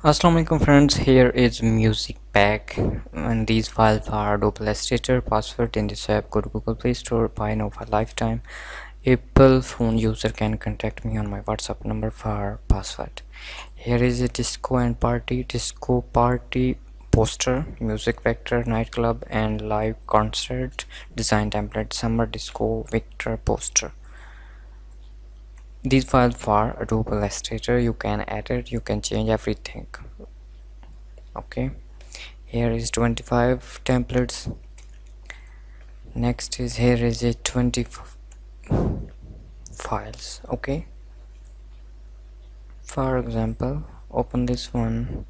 Assalamualaikum friends, here is music pack and these files are Adobe Illustrator. Password in this app, go to Google Play Store, buy now for lifetime. Apple phone user can contact me on my WhatsApp number for password. Here is a disco party poster, music vector, nightclub and live concert design template, summer disco vector poster. These files for Adobe Illustrator, you can edit, you can change everything. Okay, here is 25 templates. Next is here is a 20 files. Okay, for example, open this one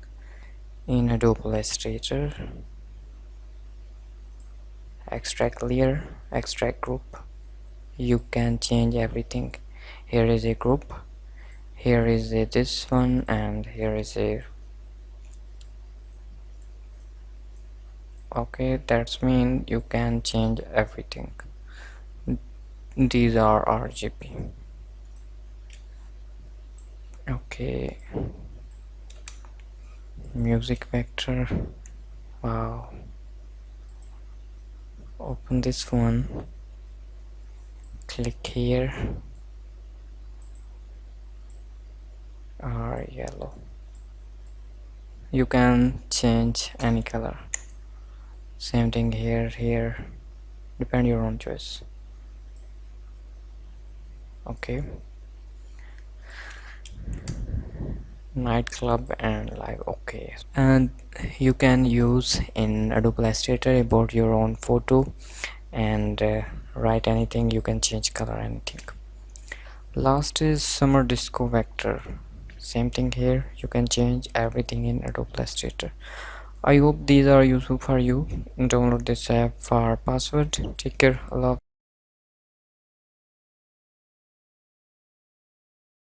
in Adobe Illustrator, extract layer, extract group. You can change everything. Here is a group, here is a this one, and here is a okay, that's mean you can change everything. These are RGB. Okay, music vector. Wow, open this one, click here, are yellow. You can change any color. Same thing here, depend your own choice. Okay, nightclub and live. Okay, and you can use in Adobe Illustrator about your own photo and write anything. You can change color, anything. Last is summer disco vector. Same thing here, you can change everything in Adobe Illustrator. I hope these are useful for you. Download this app for password. Take care. Allah.